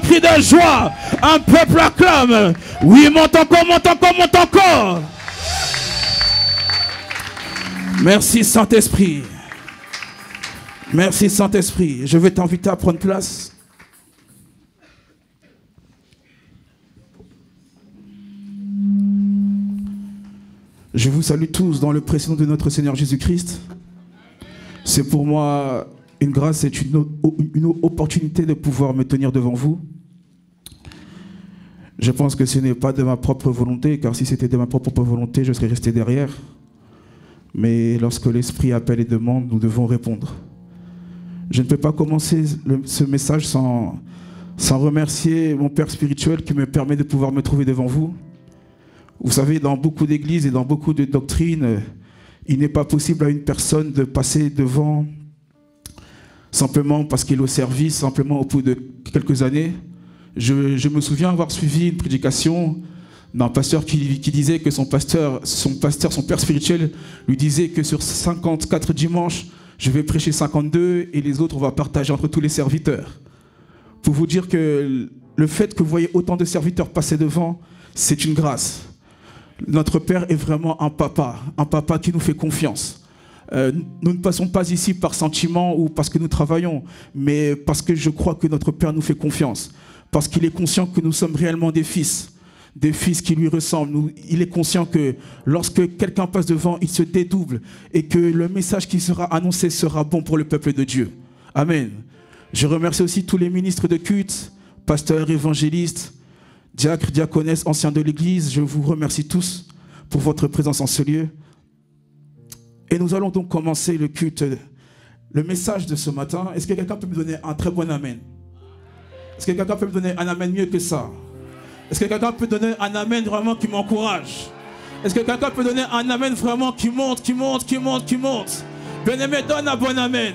cri de joie. Un peuple acclame. Oui, monte encore, monte encore, monte encore. Merci Saint-Esprit. Merci Saint-Esprit. Je vais t'inviter à prendre place. Je vous salue tous dans le précieux nom de notre Seigneur Jésus-Christ. C'est pour moi une grâce et une opportunité de pouvoir me tenir devant vous. Je pense que ce n'est pas de ma propre volonté, car si c'était de ma propre volonté, je serais resté derrière. Mais lorsque l'Esprit appelle et demande, nous devons répondre. Je ne peux pas commencer ce message sans remercier mon Père spirituel qui me permet de pouvoir me trouver devant vous. Vous savez, dans beaucoup d'églises et dans beaucoup de doctrines, il n'est pas possible à une personne de passer devant simplement parce qu'il est au service, simplement au bout de quelques années. Je me souviens avoir suivi une prédication d'un pasteur qui disait que son père spirituel lui disait que sur 54 dimanches, je vais prêcher 52 et les autres, on va partager entre tous les serviteurs. Pour vous dire que le fait que vous voyez autant de serviteurs passer devant, c'est une grâce. Notre Père est vraiment un papa qui nous fait confiance. Nous ne passons pas ici par sentiment ou parce que nous travaillons, mais parce que je crois que notre Père nous fait confiance. Parce qu'il est conscient que nous sommes réellement des fils qui lui ressemblent. Il est conscient que lorsque quelqu'un passe devant, il se dédouble et que le message qui sera annoncé sera bon pour le peuple de Dieu. Amen. Je remercie aussi tous les ministres de culte, pasteurs, évangélistes, diacres, diaconesses, anciens de l'Église. Je vous remercie tous pour votre présence en ce lieu. Et nous allons donc commencer le culte, le message de ce matin. Est-ce que quelqu'un peut me donner un très bon amen? Est-ce que quelqu'un peut me donner un amen mieux que ça? Est-ce que quelqu'un peut donner un amen vraiment qui m'encourage? Est-ce que quelqu'un peut donner un amen vraiment qui monte, qui monte, qui monte, qui monte? Bien-aimé, donne un bon amen.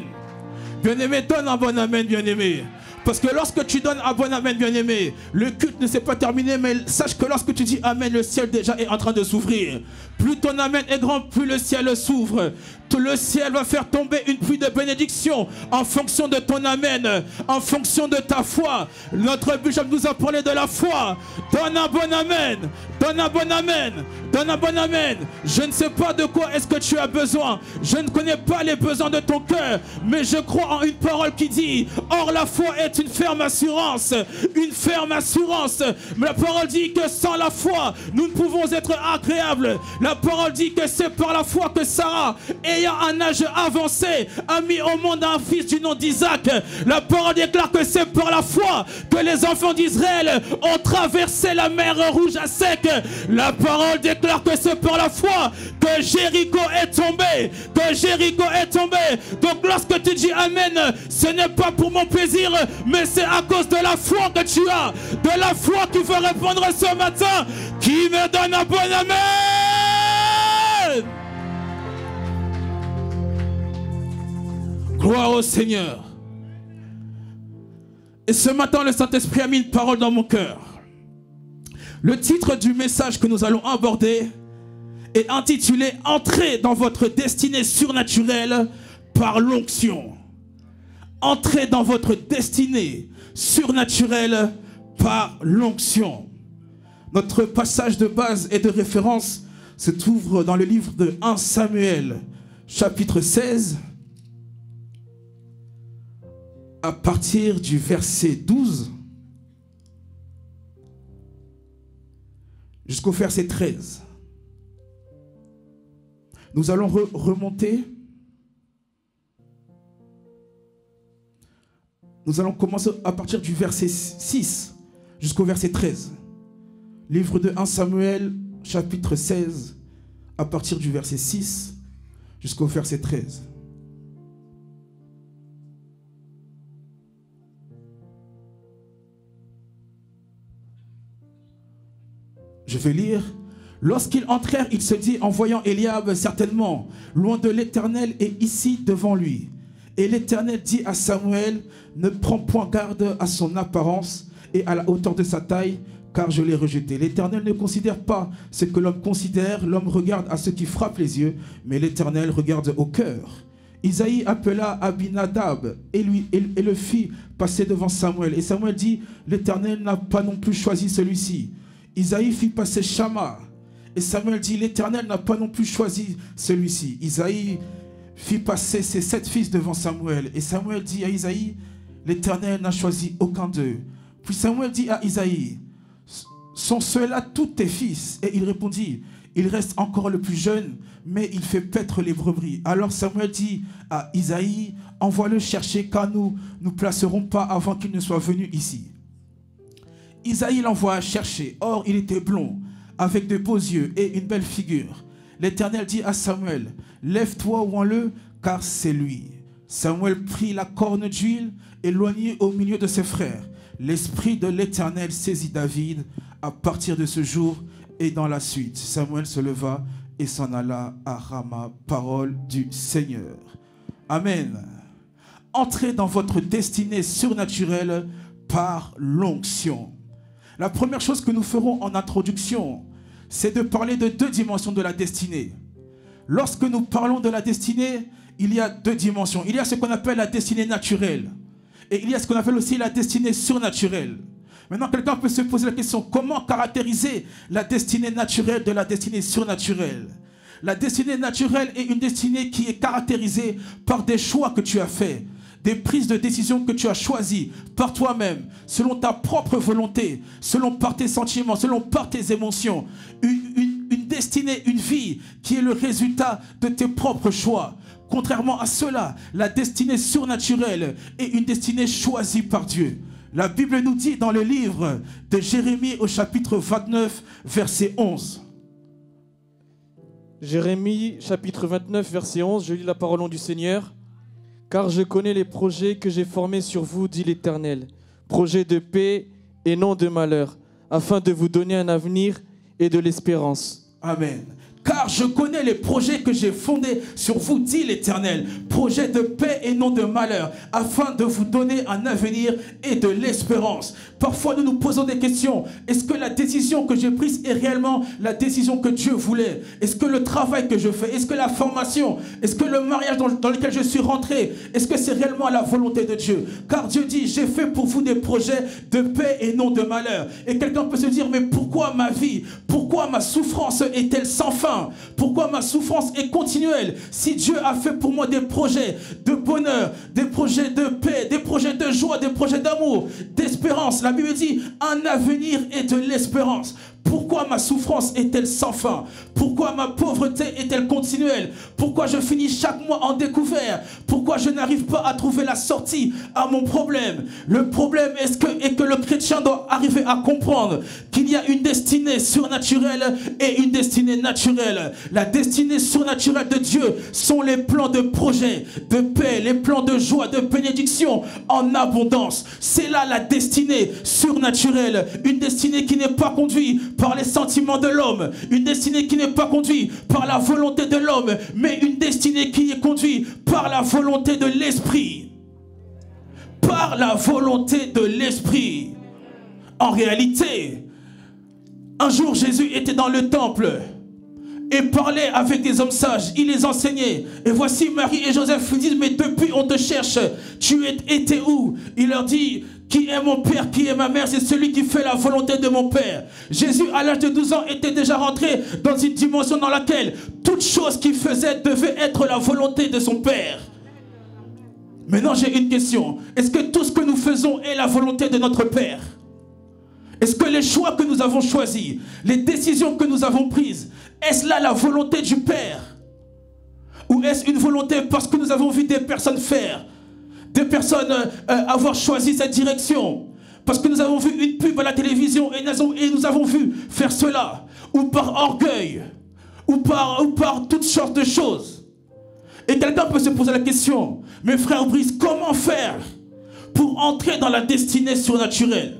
Bien-aimé, donne un bon amen, bien-aimé. Parce que lorsque tu donnes un bon amen, bien-aimé, le culte ne s'est pas terminé, mais sache que lorsque tu dis amen, le ciel déjà est en train de s'ouvrir. Plus ton amen est grand, plus le ciel s'ouvre. Le ciel va faire tomber une pluie de bénédiction en fonction de ton amen, en fonction de ta foi. Notre bishop nous a parlé de la foi. Donne un bon amen, donne un bon amen, donne un bon amen. Je ne sais pas de quoi est-ce que tu as besoin. Je ne connais pas les besoins de ton cœur, mais je crois en une parole qui dit: or la foi est une ferme assurance. Une ferme assurance. Mais la parole dit que sans la foi, nous ne pouvons être agréables. La parole dit que c'est par la foi que Sarah, ayant un âge avancé, a mis au monde un fils du nom d'Isaac. La parole déclare que c'est par la foi que les enfants d'Israël ont traversé la mer Rouge à sec. La parole déclare que c'est par la foi que Jéricho est tombé. Que Jéricho est tombé. Donc lorsque tu dis amen, ce n'est pas pour mon plaisir, mais c'est à cause de la foi que tu as. De la foi qui veut répondre ce matin. Qui me donne un bon amen? Gloire au Seigneur. Et ce matin, le Saint-Esprit a mis une parole dans mon cœur. Le titre du message que nous allons aborder est intitulé « Entrez dans votre destinée surnaturelle par l'onction ». Entrez dans votre destinée surnaturelle par l'onction. Notre passage de base et de référence se trouve dans le livre de 1 Samuel, chapitre 16, à partir du verset 12 jusqu'au verset 13. Nous allons remonter. Nous allons commencer à partir du verset 6 jusqu'au verset 13. Livre de 1 Samuel, chapitre 16, à partir du verset 6 jusqu'au verset 13. Je vais lire. Lorsqu'ils entrèrent, il se dit en voyant Eliab certainement loin de l'Éternel et ici devant lui. Et l'Éternel dit à Samuel: ne prends point garde à son apparence et à la hauteur de sa taille, car je l'ai rejeté. L'Éternel ne considère pas ce que l'homme considère. L'homme regarde à ce qui frappe les yeux, mais l'Éternel regarde au cœur. Isaïe appela Abinadab et le fit passer devant Samuel. Et Samuel dit, l'Éternel n'a pas non plus choisi celui-ci. Isaïe fit passer Shama. Et Samuel dit, l'Éternel n'a pas non plus choisi celui-ci. Isaïe fit passer ses 7 fils devant Samuel. Et Samuel dit à Isaïe, l'Éternel n'a choisi aucun d'eux. Puis Samuel dit à Isaïe, sont ceux-là tous tes fils? Et il répondit, il reste encore le plus jeune, mais il fait paître les brebis. Alors Samuel dit à Isaïe, envoie-le chercher, car nous ne placerons pas avant qu'il ne soit venu ici. Isaïe l'envoie chercher. Or, il était blond, avec de beaux yeux et une belle figure. L'Éternel dit à Samuel, lève-toi, oins-le, car c'est lui. Samuel prit la corne d'huile, éloigné au milieu de ses frères. L'esprit de l'Éternel saisit David à partir de ce jour et dans la suite. Samuel se leva et s'en alla à Rama. Parole du Seigneur. Amen. Entrez dans votre destinée surnaturelle par l'onction. La première chose que nous ferons en introduction, c'est de parler de 2 dimensions de la destinée. Lorsque nous parlons de la destinée, il y a 2 dimensions. Il y a ce qu'on appelle la destinée naturelle. Et il y a ce qu'on appelle aussi la destinée surnaturelle. Maintenant, quelqu'un peut se poser la question, comment caractériser la destinée naturelle de la destinée surnaturelle? La destinée naturelle est une destinée qui est caractérisée par des choix que tu as faits, des prises de décision que tu as choisies par toi-même, selon ta propre volonté, selon par tes sentiments, selon par tes émotions. Une destinée, une vie qui est le résultat de tes propres choix. Contrairement à cela, la destinée surnaturelle est une destinée choisie par Dieu. La Bible nous dit dans le livre de Jérémie au chapitre 29, verset 11. Jérémie, chapitre 29, verset 11, je lis la parole au nom du Seigneur. « Car je connais les projets que j'ai formés sur vous, dit l'Éternel, projets de paix et non de malheur, afin de vous donner un avenir et de l'espérance. » Amen. Car je connais les projets que j'ai fondés sur vous, dit l'Éternel, projets de paix et non de malheur, afin de vous donner un avenir et de l'espérance. Parfois, nous nous posons des questions. Est-ce que la décision que j'ai prise est réellement la décision que Dieu voulait? Est-ce que le travail que je fais, est-ce que la formation, est-ce que le mariage dans lequel je suis rentré, est-ce que c'est réellement la volonté de Dieu? Car Dieu dit, j'ai fait pour vous des projets de paix et non de malheur. Et quelqu'un peut se dire, mais pourquoi ma vie, pourquoi ma souffrance est-elle sans fin? Pourquoi ma souffrance est continuelle? Si Dieu a fait pour moi des projets de bonheur, des projets de paix, des projets de joie, des projets d'amour, d'espérance, la Bible dit un avenir et de l'espérance. Pourquoi ma souffrance est-elle sans fin? Pourquoi ma pauvreté est-elle continuelle? Pourquoi je finis chaque mois en découvert? Pourquoi je n'arrive pas à trouver la sortie à mon problème? Le problème est que le chrétien doit arriver à comprendre qu'il y a une destinée surnaturelle et une destinée naturelle. La destinée surnaturelle de Dieu sont les plans de projet, de paix, les plans de joie, de bénédiction en abondance. C'est là la destinée surnaturelle, une destinée qui n'est pas conduite par les sentiments de l'homme, une destinée qui n'est pas conduite par la volonté de l'homme, mais une destinée qui est conduite par la volonté de l'Esprit. Par la volonté de l'Esprit. En réalité, un jour Jésus était dans le temple et parlait avec des hommes sages, il les enseignait. Et voici Marie et Joseph lui disent, mais depuis on te cherche, tu étais où? Il leur dit, qui est mon père, qui est ma mère, c'est celui qui fait la volonté de mon père. Jésus, à l'âge de 12 ans, était déjà rentré dans une dimension dans laquelle toute chose qu'il faisait devait être la volonté de son père. Maintenant, j'ai une question. Est-ce que tout ce que nous faisons est la volonté de notre père? Est-ce que les choix que nous avons choisis, les décisions que nous avons prises, est-ce là la volonté du père? Ou est-ce une volonté parce que nous avons vu des personnes faire, des personnes avoir choisi cette direction, parce que nous avons vu une pub à la télévision et nous avons vu faire cela, ou par orgueil, ou par toutes sortes de choses. Et quelqu'un peut se poser la question, mes frères Brice, comment faire pour entrer dans la destinée surnaturelle?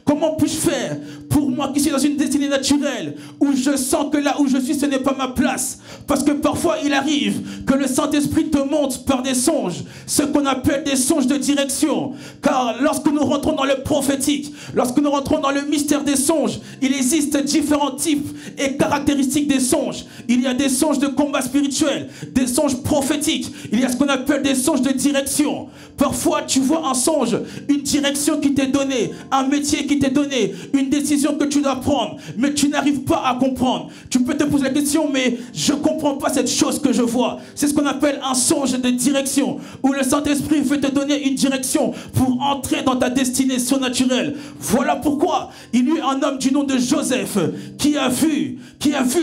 Comment puis-je faire pour moi qui suis dans une destinée naturelle, où je sens que là où je suis, ce n'est pas ma place? Parce que parfois il arrive que le Saint-Esprit te montre par des songes, ce qu'on appelle des songes de direction. Car lorsque nous rentrons dans le prophétique, lorsque nous rentrons dans le mystère des songes, il existe différents types et caractéristiques des songes. Il y a des songes de combat spirituel, des songes prophétiques, il y a ce qu'on appelle des songes de direction. Parfois tu vois un songe, une direction qui t'est donnée, un métier qui t'est donné, une décision que tu dois prendre, mais tu n'arrives pas à comprendre. Tu peux te poser la question, mais je ne comprends pas cette chose que je vois. C'est ce qu'on appelle un songe de direction, où le Saint-Esprit veut te donner une direction pour entrer dans ta destinée surnaturelle. Voilà pourquoi il y a un homme du nom de Joseph qui a vu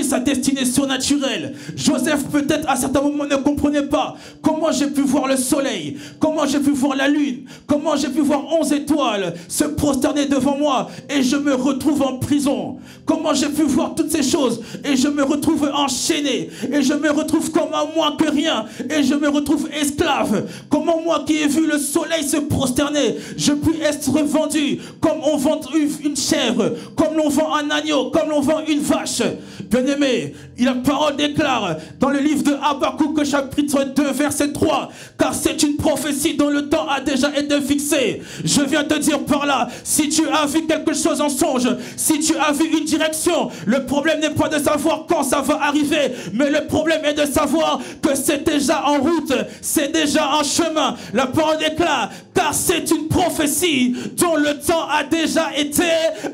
sa destinée surnaturelle. Joseph peut-être à certains moments ne comprenait pas comment j'ai pu voir le soleil, comment j'ai pu voir la lune, comment j'ai pu voir 11 étoiles se prosterner devant moi et je me retrouve en prison. Comment j'ai pu voir toutes ces choses et je me retrouve enchaîné et je me retrouve comme un moins que rien et je me retrouve esclave. Comment moi qui ai vu le soleil se prosterner, je puis être vendu comme on vend une chèvre, comme l'on vend un agneau, comme l'on vend une vache. Bien-aimé, la parole déclare dans le livre de Habakkuk, chapitre 2, verset 3, car c'est une prophétie dont le temps a déjà été fixé. Je viens te dire par là, si tu as vu quelque chose en songe, si tu as vu une direction, le problème n'est pas de savoir quand ça va arriver, mais le problème est de savoir que c'est déjà en route, c'est déjà en chemin. La parole déclare, car c'est une prophétie dont le temps a déjà été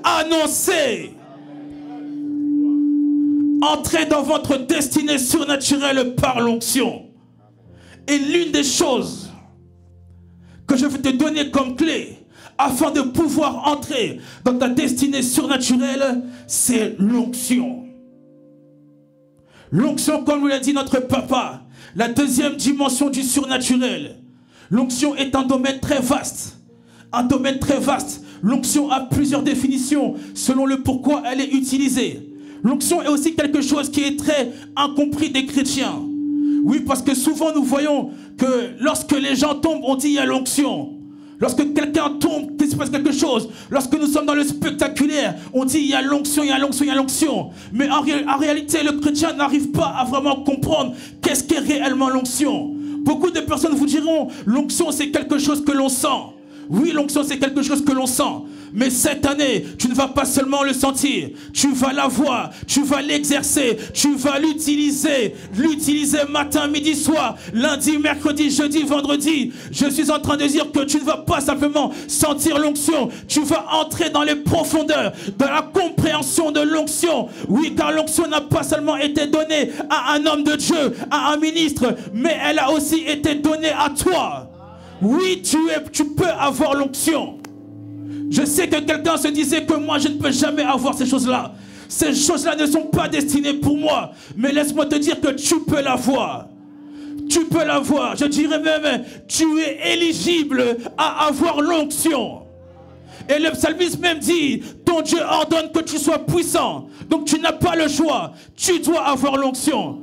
annoncé. Entrez dans votre destinée surnaturelle par l'onction. Et l'une des choses que je vais te donner comme clé afin de pouvoir entrer dans ta destinée surnaturelle, c'est l'onction. L'onction, comme nous l'a dit notre papa, la deuxième dimension du surnaturel. L'onction est un domaine très vaste. Un domaine très vaste. L'onction a plusieurs définitions selon le pourquoi elle est utilisée. L'onction est aussi quelque chose qui est très incompris des chrétiens. Oui, parce que souvent nous voyons que lorsque les gens tombent, on dit il y a l'onction. Lorsque quelqu'un tombe, qu'il se passe quelque chose. Lorsque nous sommes dans le spectaculaire, on dit il y a l'onction, il y a l'onction, il y a l'onction. Mais en réalité, le chrétien n'arrive pas à vraiment comprendre qu'est-ce qu'est réellement l'onction. Beaucoup de personnes vous diront, l'onction c'est quelque chose que l'on sent. Oui, l'onction c'est quelque chose que l'on sent. Mais cette année, tu ne vas pas seulement le sentir, tu vas la voir, tu vas l'exercer, tu vas l'utiliser matin, midi, soir, lundi, mercredi, jeudi, vendredi. Je suis en train de dire que tu ne vas pas simplement sentir l'onction, tu vas entrer dans les profondeurs, dans la compréhension de l'onction. Oui, car l'onction n'a pas seulement été donnée à un homme de Dieu, à un ministre, mais elle a aussi été donnée à toi. Oui, tu peux avoir l'onction. Je sais que quelqu'un se disait que moi je ne peux jamais avoir ces choses-là. Ces choses-là ne sont pas destinées pour moi. Mais laisse-moi te dire que tu peux l'avoir. Tu peux l'avoir. Je dirais même, tu es éligible à avoir l'onction. Et le psalmiste même dit, ton Dieu ordonne que tu sois puissant. Donc tu n'as pas le choix. Tu dois avoir l'onction.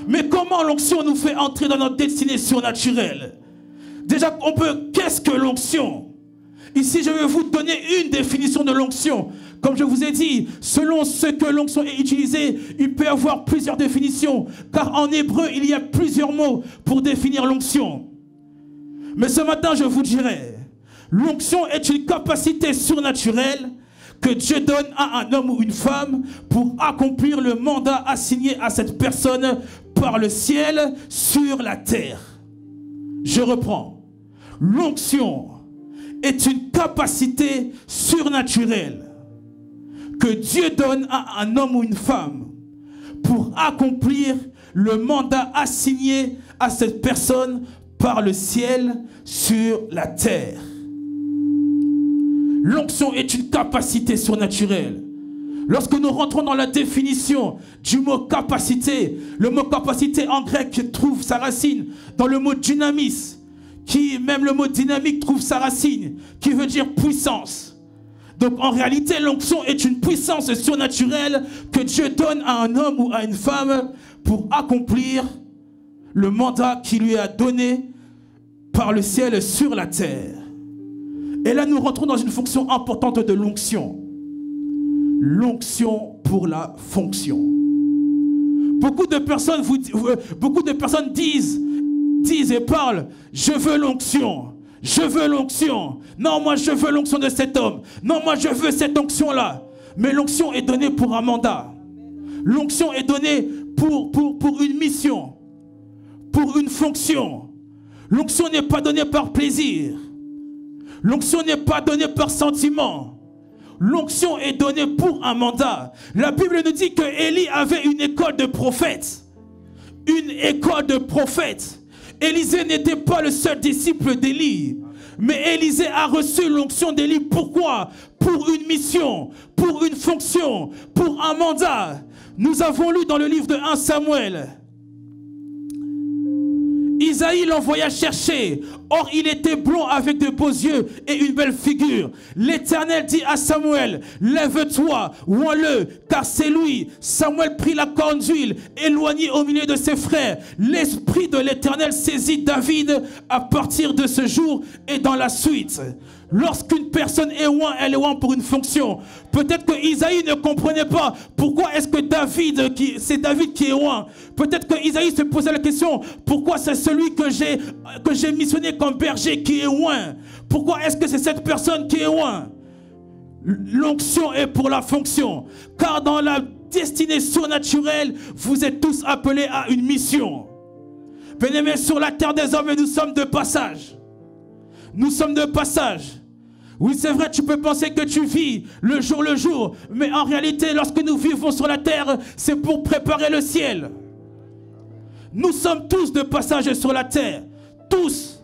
Mais comment l'onction nous fait entrer dans notre destinée surnaturelle? Déjà, qu'est-ce que l'onction? Ici, je vais vous donner une définition de l'onction. Comme je vous ai dit, selon ce que l'onction est utilisée, il peut y avoir plusieurs définitions. Car en hébreu, il y a plusieurs mots pour définir l'onction. Mais ce matin, je vous dirai, l'onction est une capacité surnaturelle que Dieu donne à un homme ou une femme pour accomplir le mandat assigné à cette personne par le ciel sur la terre. Je reprends. L'onction est une capacité surnaturelle que Dieu donne à un homme ou une femme pour accomplir le mandat assigné à cette personne par le ciel sur la terre. L'onction est une capacité surnaturelle. Lorsque nous rentrons dans la définition du mot capacité, le mot capacité en grec trouve sa racine dans le mot dynamis, même le mot dynamique trouve sa racine, qui veut dire puissance. Donc en réalité, l'onction est une puissance surnaturelle que Dieu donne à un homme ou à une femme pour accomplir le mandat qu'il lui a donné par le ciel sur la terre. Et là, nous rentrons dans une fonction importante de l'onction. L'onction pour la fonction. Beaucoup de personnes disent et parlent, je veux l'onction. Je veux l'onction. Non, moi je veux l'onction de cet homme. Non, moi je veux cette onction-là. Mais l'onction est donnée pour un mandat. L'onction est donnée pour une mission, pour une fonction. L'onction n'est pas donnée par plaisir. L'onction n'est pas donnée par sentiment. L'onction est donnée pour un mandat. La Bible nous dit que Élie avait une école de prophètes. Une école de prophètes. Élisée n'était pas le seul disciple d'Élie. Mais Élisée a reçu l'onction d'Élie. Pourquoi? Pour une mission, pour une fonction, pour un mandat. Nous avons lu dans le livre de 1 Samuel. Isaïe l'envoya chercher. Or, il était blond avec de beaux yeux et une belle figure. L'Éternel dit à Samuel, lève-toi, oins-le, car c'est lui. Samuel prit la corne d'huile, éloigné au milieu de ses frères. L'Esprit de l'Éternel saisit David à partir de ce jour et dans la suite. Lorsqu'une personne est oint, elle est oint pour une fonction. Peut-être que Isaïe ne comprenait pas pourquoi est-ce que c'est David qui est oint. Peut-être que Isaïe se posait la question, pourquoi c'est celui que j'ai missionné comme berger qui est oint? Pourquoi est-ce que c'est cette personne qui est oint? L'onction est pour la fonction. Car dans la destinée surnaturelle, vous êtes tous appelés à une mission. Bien-aimés, sur la terre des hommes, nous sommes de passage. Nous sommes de passage. Oui, c'est vrai, tu peux penser que tu vis le jour, mais en réalité, lorsque nous vivons sur la terre, c'est pour préparer le ciel. Nous sommes tous de passage sur la terre. Tous.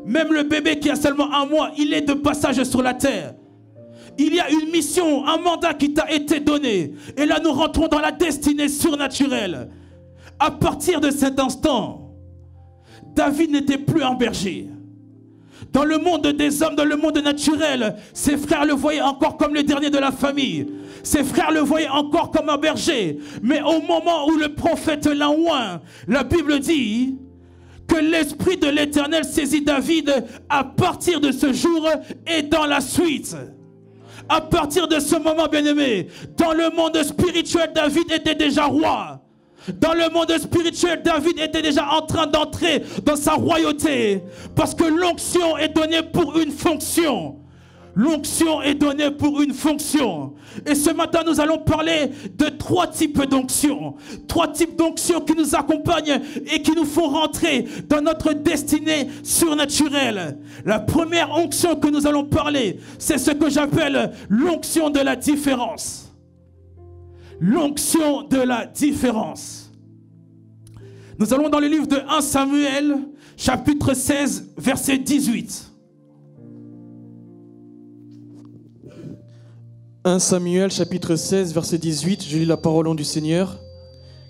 Même le bébé qui a seulement 1 mois, il est de passage sur la terre. Il y a une mission, un mandat qui t'a été donné. Et là, nous rentrons dans la destinée surnaturelle. À partir de cet instant, David n'était plus un berger. Dans le monde des hommes, dans le monde naturel, ses frères le voyaient encore comme le dernier de la famille. Ses frères le voyaient encore comme un berger. Mais au moment où le prophète l'a oint, la Bible dit que l'Esprit de l'Éternel saisit David à partir de ce jour et dans la suite. À partir de ce moment, bien-aimé, dans le monde spirituel, David était déjà roi. Dans le monde spirituel, David était déjà en train d'entrer dans sa royauté. Parce que l'onction est donnée pour une fonction. L'onction est donnée pour une fonction. Et ce matin, nous allons parler de 3 types d'onction. 3 types d'onction qui nous accompagnent et qui nous font rentrer dans notre destinée surnaturelle. La première onction que nous allons parler, c'est ce que j'appelle l'onction de la différence. L'onction de la différence. Nous allons dans le livre de 1 Samuel, chapitre 16, verset 18. 1 Samuel, chapitre 16, verset 18, je lis la parole au nom du Seigneur.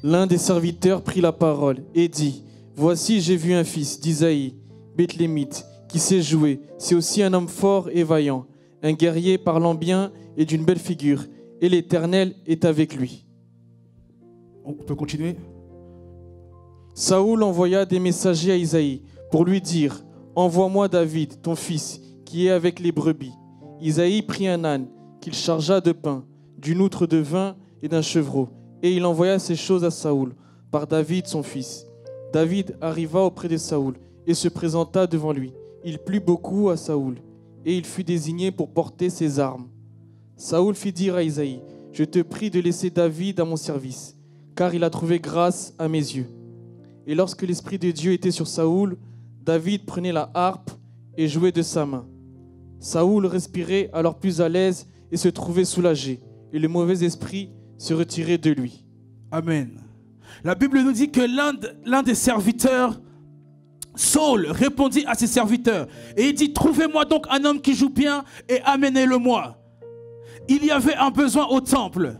L'un des serviteurs prit la parole et dit, « Voici, j'ai vu un fils d'Isaïe, Bethlémite, qui sait jouer. C'est aussi un homme fort et vaillant, un guerrier parlant bien et d'une belle figure. Et l'Éternel est avec lui. » On peut continuer. Saoul envoya des messagers à Isaïe pour lui dire, « Envoie-moi David, ton fils, qui est avec les brebis. » Isaïe prit un âne qu'il chargea de pain, d'une outre de vin et d'un chevreau. Et il envoya ces choses à Saoul, par David son fils. David arriva auprès de Saoul et se présenta devant lui. Il plut beaucoup à Saoul, et il fut désigné pour porter ses armes. Saoul fit dire à Isaïe, « Je te prie de laisser David à mon service, car il a trouvé grâce à mes yeux. » Et lorsque l'Esprit de Dieu était sur Saoul, David prenait la harpe et jouait de sa main. Saoul respirait alors plus à l'aise et se trouvait soulagé, et le mauvais esprit se retirait de lui. Amen. La Bible nous dit que l'un des serviteurs, Saul, répondit à ses serviteurs, et il dit, « Trouvez-moi donc un homme qui joue bien et amenez-le-moi. » Il y avait un besoin au temple.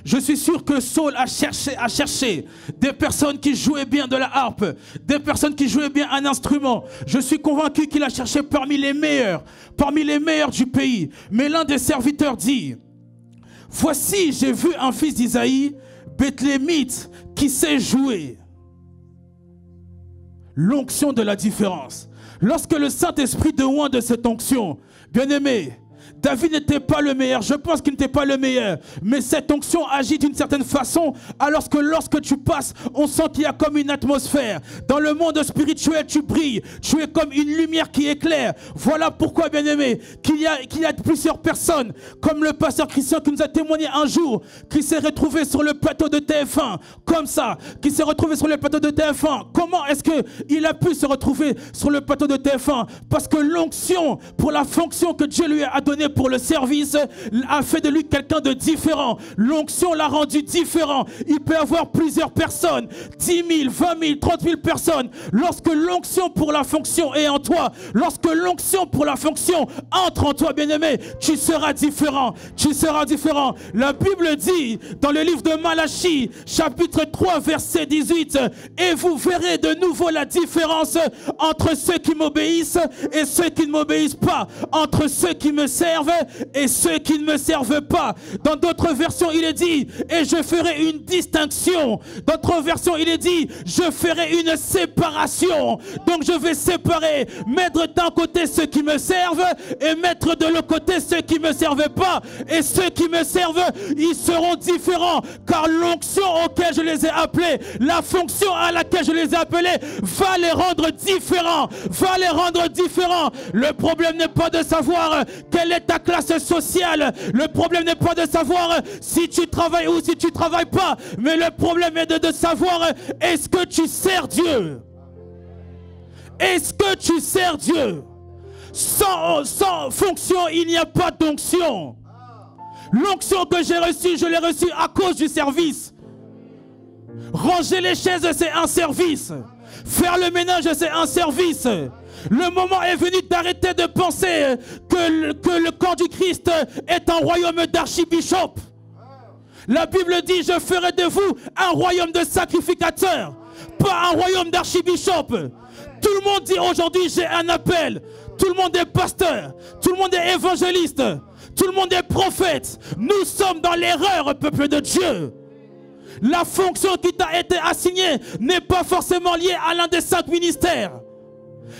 Je suis sûr que Saul a cherché des personnes qui jouaient bien de la harpe, des personnes qui jouaient bien un instrument. Je suis convaincu qu'il a cherché parmi les meilleurs du pays. Mais l'un des serviteurs dit, « Voici, j'ai vu un fils d'Isaïe, Bethlémite, qui sait jouer. » l'onction de la différence. Lorsque le Saint-Esprit te oint de cette onction, bien-aimé, David n'était pas le meilleur, je pense qu'il n'était pas le meilleur, mais cette onction agit d'une certaine façon, alors que lorsque tu passes, on sent qu'il y a comme une atmosphère. Dans le monde spirituel, tu brilles, tu es comme une lumière qui éclaire. Voilà pourquoi, bien-aimé, qu'il y a plusieurs personnes, comme le pasteur Christian qui nous a témoigné un jour, qui s'est retrouvé sur le plateau de TF1, comme ça, qui s'est retrouvé sur le plateau de TF1. Comment est-ce qu'il a pu se retrouver sur le plateau de TF1? Parce que l'onction, pour la fonction que Dieu lui a donnée pour le service, a fait de lui quelqu'un de différent. L'onction l'a rendu différent. Il peut y avoir plusieurs personnes, 10 000, 20 000, 30 000 personnes. Lorsque l'onction pour la fonction est en toi, lorsque l'onction pour la fonction entre en toi, bien-aimé, tu seras différent. Tu seras différent. La Bible dit dans le livre de Malachie, chapitre 3, verset 18, et vous verrez de nouveau la différence entre ceux qui m'obéissent et ceux qui ne m'obéissent pas, entre ceux qui me servent et ceux qui ne me servent pas. Dans d'autres versions, il est dit, et je ferai une distinction. Dans d'autres versions, il est dit, je ferai une séparation. Donc je vais séparer, mettre d'un côté ceux qui me servent et mettre de l'autre côté ceux qui ne me servent pas. Et ceux qui me servent, ils seront différents, car l'onction auquel je les ai appelés, la fonction à laquelle je les ai appelés, va les rendre différents. Va les rendre différents. Le problème n'est pas de savoir quelle est ta classe sociale. Le problème n'est pas de savoir si tu travailles ou si tu ne travailles pas. Mais le problème est de savoir, est-ce que tu sers Dieu? Est-ce que tu sers Dieu? Sans fonction, il n'y a pas d'onction. L'onction que j'ai reçue, je l'ai reçue à cause du service. Ranger les chaises, c'est un service. Faire le ménage, c'est un service. Le moment est venu d'arrêter de penser que le corps du Christ est un royaume d'archibishop. La Bible dit, je ferai de vous un royaume de sacrificateurs, pas un royaume d'archibishop. Tout le monde dit aujourd'hui, j'ai un appel. Tout le monde est pasteur, tout le monde est évangéliste, tout le monde est prophète. Nous sommes dans l'erreur, peuple de Dieu. La fonction qui t'a été assignée n'est pas forcément liée à l'un des 5 ministères.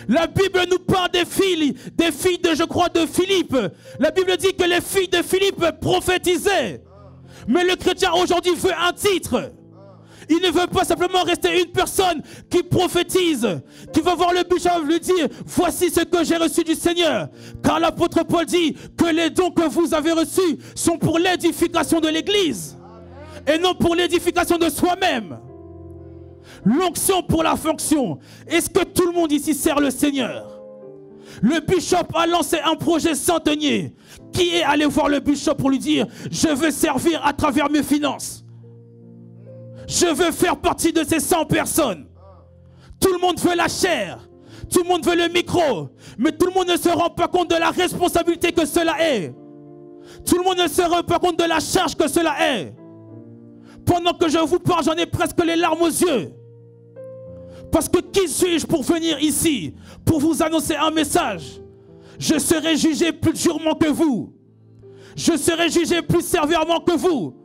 La Bible nous parle des filles de, je crois, de Philippe. La Bible dit que les filles de Philippe prophétisaient. Mais le chrétien aujourd'hui veut un titre. Il ne veut pas simplement rester une personne qui prophétise, qui va voir le bishop lui dire, voici ce que j'ai reçu du Seigneur. Car l'apôtre Paul dit que les dons que vous avez reçus sont pour l'édification de l'Église et non pour l'édification de soi-même. L'onction pour la fonction. Est-ce que tout le monde ici sert le Seigneur? Le bishop a lancé un projet centenier. Qui est allé voir le bishop pour lui dire, je veux servir à travers mes finances? Je veux faire partie de ces 100 personnes. Tout le monde veut la chair. Tout le monde veut le micro. Mais tout le monde ne se rend pas compte de la responsabilité que cela est. Tout le monde ne se rend pas compte de la charge que cela est. Pendant que je vous parle, j'en ai presque les larmes aux yeux. Parce que qui suis-je pour venir ici, pour vous annoncer un message? Je serai jugé plus durement que vous. Je serai jugé plus sévèrement que vous.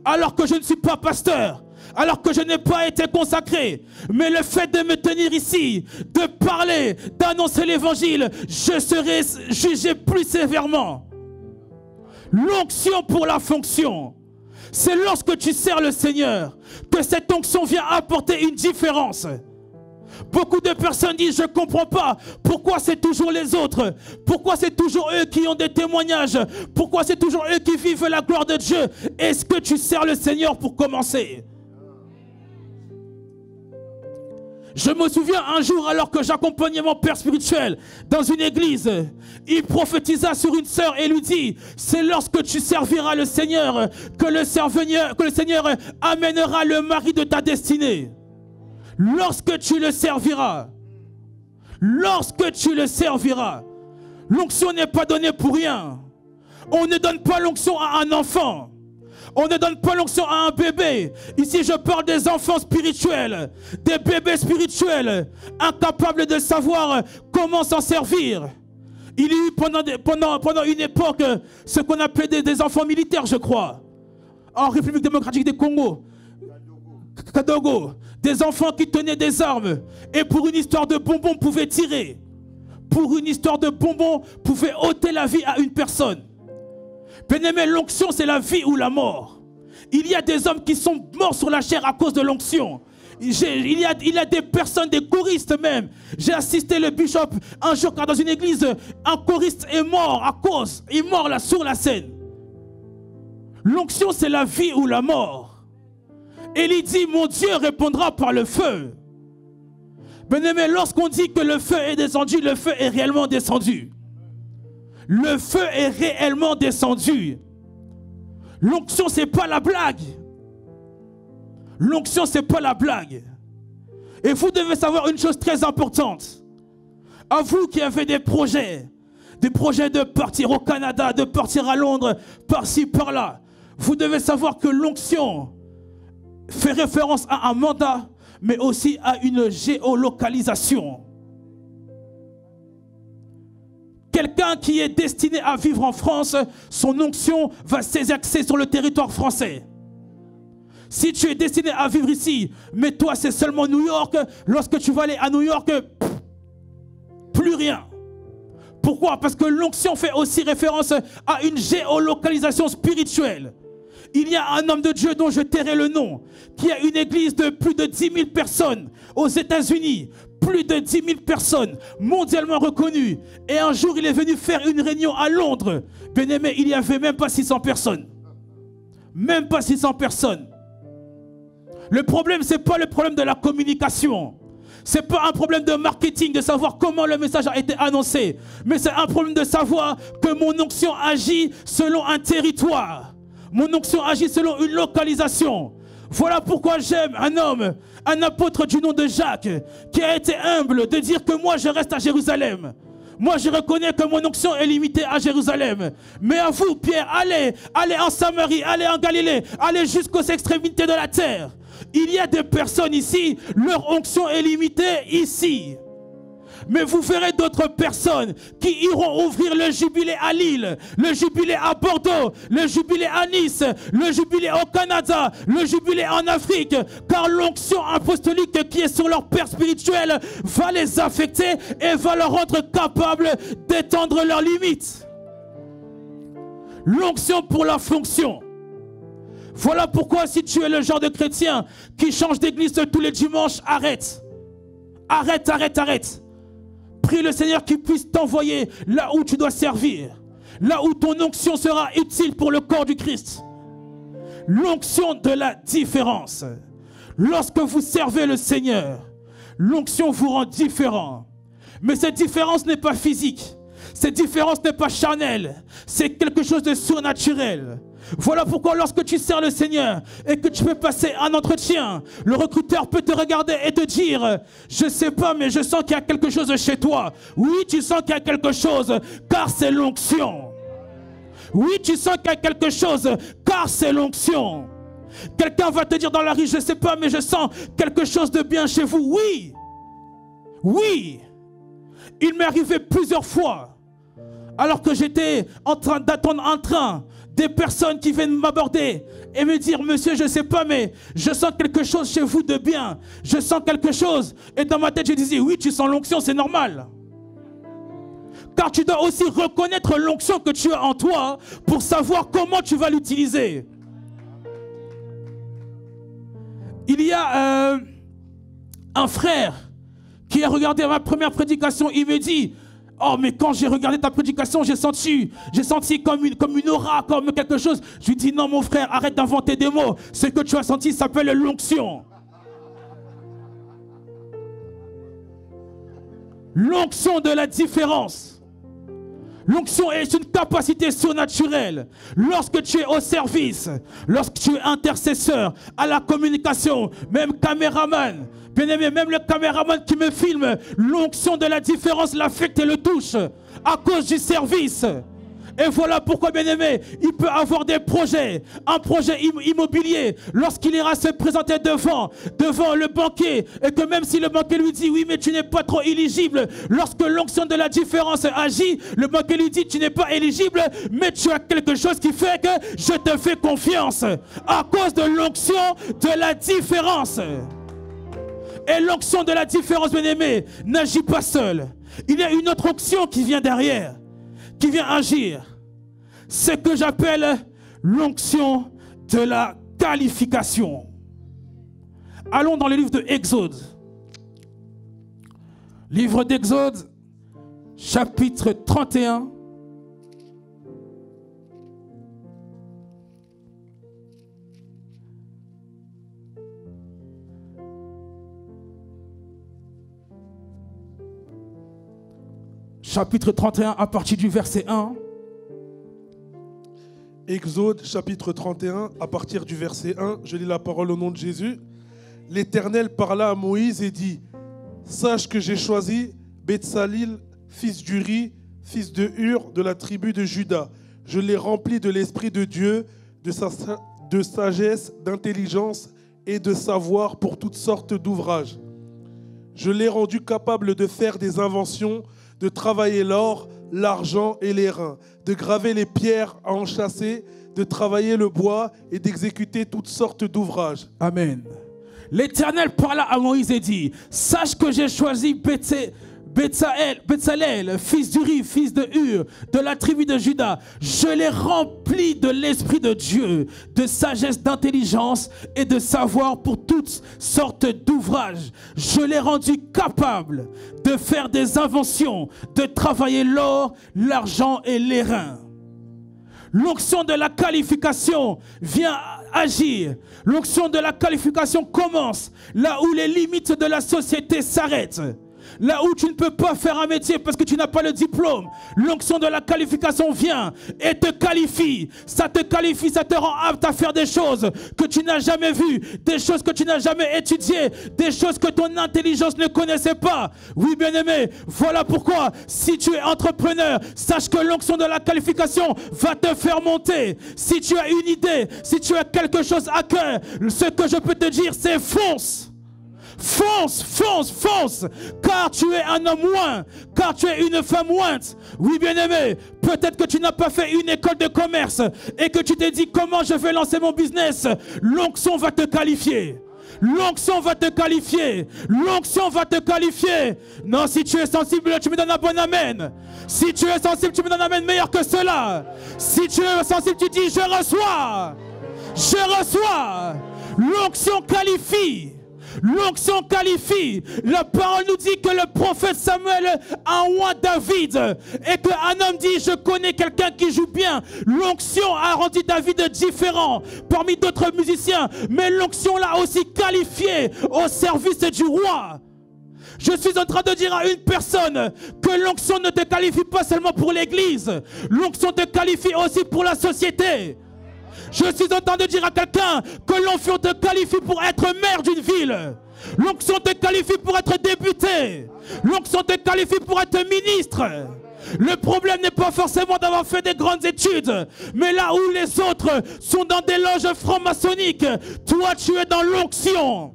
Alors que je ne suis pas pasteur. Alors que je n'ai pas été consacré. Mais le fait de me tenir ici, de parler, d'annoncer l'évangile, je serai jugé plus sévèrement. L'onction pour la fonction. C'est lorsque tu sers le Seigneur que cette onction vient apporter une différence. Beaucoup de personnes disent, je ne comprends pas pourquoi c'est toujours les autres, pourquoi c'est toujours eux qui ont des témoignages, pourquoi c'est toujours eux qui vivent la gloire de Dieu. Est-ce que tu sers le Seigneur pour commencer? Je me souviens un jour, alors que j'accompagnais mon père spirituel dans une église, il prophétisa sur une sœur et lui dit, c'est lorsque tu serviras le Seigneur que le Seigneur amènera le mari de ta destinée. Lorsque tu le serviras, l'onction n'est pas donnée pour rien. On ne donne pas l'onction à un enfant. On ne donne pas l'onction à un bébé. Ici, je parle des enfants spirituels, des bébés spirituels, incapables de savoir comment s'en servir. Il y a eu pendant une époque ce qu'on appelait des enfants militaires, je crois, en République démocratique du Congo. Kadogo. Des enfants qui tenaient des armes et pour une histoire de bonbons pouvaient tirer. Pour une histoire de bonbons pouvaient ôter la vie à une personne. Bien-aimé, l'onction c'est la vie ou la mort. Il y a des hommes qui sont morts sur la chair à cause de l'onction. Il y a des personnes, des choristes même. J'ai assisté le bishop un jour car dans une église, un choriste est mort à cause. Il est mort là sur la scène. L'onction c'est la vie ou la mort. Élie dit, mon Dieu répondra par le feu. Bien-aimé, lorsqu'on dit que le feu est descendu, le feu est réellement descendu. Le feu est réellement descendu. L'onction c'est pas la blague. L'onction, ce n'est pas la blague. Et vous devez savoir une chose très importante. À vous qui avez des projets de partir au Canada, de partir à Londres, par-ci, par-là, vous devez savoir que l'onction fait référence à un mandat, mais aussi à une géolocalisation. Quelqu'un qui est destiné à vivre en France, son onction va s'exercer sur le territoire français. Si tu es destiné à vivre ici, mais toi c'est seulement New York, lorsque tu vas aller à New York, plus rien. Pourquoi? Parce que l'onction fait aussi référence à une géolocalisation spirituelle. Il y a un homme de Dieu dont je tairai le nom, qui a une église de plus de 10 000 personnes aux États-Unis. Plus de 10 000 personnes mondialement reconnues. Et un jour, il est venu faire une réunion à Londres. Bien aimé, il n'y avait même pas 600 personnes. Même pas 600 personnes. Le problème, ce n'est pas le problème de la communication. Ce n'est pas un problème de marketing, de savoir comment le message a été annoncé. Mais c'est un problème de savoir que mon onction agit selon un territoire. Mon onction agit selon une localisation. Voilà pourquoi j'aime un homme, un apôtre du nom de Jacques, qui a été humble de dire que moi je reste à Jérusalem. Moi je reconnais que mon onction est limitée à Jérusalem. Mais à vous, Pierre, allez en Samarie, allez en Galilée, allez jusqu'aux extrémités de la terre. Il y a des personnes ici, leur onction est limitée ici. Mais vous verrez d'autres personnes qui iront ouvrir le jubilé à Lille, le jubilé à Bordeaux, le jubilé à Nice, le jubilé au Canada, le jubilé en Afrique. Car l'onction apostolique qui est sur leur père spirituel va les affecter et va leur rendre capables d'étendre leurs limites. L'onction pour la fonction. Voilà pourquoi si tu es le genre de chrétien qui change d'église tous les dimanches, arrête. Arrête. Prie le Seigneur qu'il puisse t'envoyer là où tu dois servir. Là où ton onction sera utile pour le corps du Christ. L'onction de la différence. Lorsque vous servez le Seigneur, l'onction vous rend différent. Mais cette différence n'est pas physique. Cette différence n'est pas charnelle. C'est quelque chose de surnaturel. Voilà pourquoi lorsque tu sers le Seigneur et que tu peux passer un entretien, le recruteur peut te regarder et te dire « Je ne sais pas, mais je sens qu'il y a quelque chose chez toi. » Oui, tu sens qu'il y a quelque chose, car c'est l'onction. Oui, tu sens qu'il y a quelque chose, car c'est l'onction. Quelqu'un va te dire dans la rue « Je ne sais pas, mais je sens quelque chose de bien chez vous. » Oui. Oui. Il m'est arrivé plusieurs fois, alors que j'étais en train d'attendre un train, des personnes qui viennent m'aborder et me dire « Monsieur, je ne sais pas, mais je sens quelque chose chez vous de bien. Je sens quelque chose. » Et dans ma tête, je disais « Oui, tu sens l'onction, c'est normal. » Car tu dois aussi reconnaître l'onction que tu as en toi pour savoir comment tu vas l'utiliser. Il y a un frère qui a regardé ma première prédication. Il me dit « Oh, mais quand j'ai regardé ta prédication, j'ai senti comme une aura, comme quelque chose. » Je lui dis « Non, mon frère, arrête d'inventer des mots. Ce que tu as senti s'appelle l'onction. » L'onction de la différence. L'onction est une capacité surnaturelle. Lorsque tu es au service, lorsque tu es intercesseur, à la communication, même caméraman, bien aimé, même le caméraman qui me filme, l'onction de la différence l'affecte et le touche à cause du service. Et voilà pourquoi, bien aimé, il peut avoir des projets, un projet immobilier, lorsqu'il ira se présenter devant le banquier, et que même si le banquier lui dit « Oui, mais tu n'es pas trop éligible », lorsque l'onction de la différence agit, le banquier lui dit « Tu n'es pas éligible, mais tu as quelque chose qui fait que je te fais confiance, à cause de l'onction de la différence. » Et l'onction de la différence, bien-aimé, n'agit pas seul. Il y a une autre onction qui vient derrière, qui vient agir. Ce que j'appelle l'onction de la qualification. Allons dans le livre de Exode. Livre d'Exode, chapitre 31. Chapitre 31 à partir du verset 1. Exode chapitre 31 à partir du verset 1. Je lis la parole au nom de Jésus. L'Éternel parla à Moïse et dit: Sache que j'ai choisi Betsalil, fils d'Uri, fils de Hur, de la tribu de Juda. Je l'ai rempli de l'Esprit de Dieu, de sagesse, d'intelligence et de savoir pour toutes sortes d'ouvrages. Je l'ai rendu capable de faire des inventions, de travailler l'or, l'argent et l'airain, de graver les pierres à enchâsser, de travailler le bois et d'exécuter toutes sortes d'ouvrages. Amen. L'Éternel parla à Moïse et dit: Sache que j'ai choisi Betsalel, fils d'Uri, fils de Hur, de la tribu de Juda. Je l'ai rempli de l'Esprit de Dieu, de sagesse, d'intelligence et de savoir pour toutes sortes d'ouvrages. Je l'ai rendu capable de faire des inventions, de travailler l'or, l'argent et l'airain. L'onction de la qualification vient agir. L'onction de la qualification commence là où les limites de la société s'arrêtent. Là où tu ne peux pas faire un métier parce que tu n'as pas le diplôme, l'onction de la qualification vient et te qualifie. Ça te qualifie, ça te rend apte à faire des choses que tu n'as jamais vues, des choses que tu n'as jamais étudiées, des choses que ton intelligence ne connaissait pas. Oui, bien-aimé, voilà pourquoi, si tu es entrepreneur, sache que l'onction de la qualification va te faire monter. Si tu as une idée, si tu as quelque chose à cœur, ce que je peux te dire, c'est fonce. Fonce, fonce, fonce, car tu es un homme oint, car tu es une femme ointe. Oui, bien-aimé, peut-être que tu n'as pas fait une école de commerce et que tu t'es dit comment je vais lancer mon business. L'onction va te qualifier. L'onction va te qualifier. L'onction va te qualifier. Non, si tu es sensible, tu me donnes un bon amen. Si tu es sensible, tu me donnes un amen meilleur que cela. Si tu es sensible, tu dis je reçois. Je reçois. L'onction qualifie. L'onction qualifie. La parole nous dit que le prophète Samuel a oint David et qu'un homme dit: je connais quelqu'un qui joue bien. L'onction a rendu David différent parmi d'autres musiciens, mais l'onction l'a aussi qualifié au service du roi. Je suis en train de dire à une personne que l'onction ne te qualifie pas seulement pour l'église, l'onction te qualifie aussi pour la société. Je suis en train de dire à quelqu'un que l'onction te qualifie pour être maire d'une ville. L'onction te qualifie pour être député. L'onction te qualifie pour être ministre. Le problème n'est pas forcément d'avoir fait des grandes études, mais là où les autres sont dans des loges franc-maçonniques, toi tu es dans l'onction.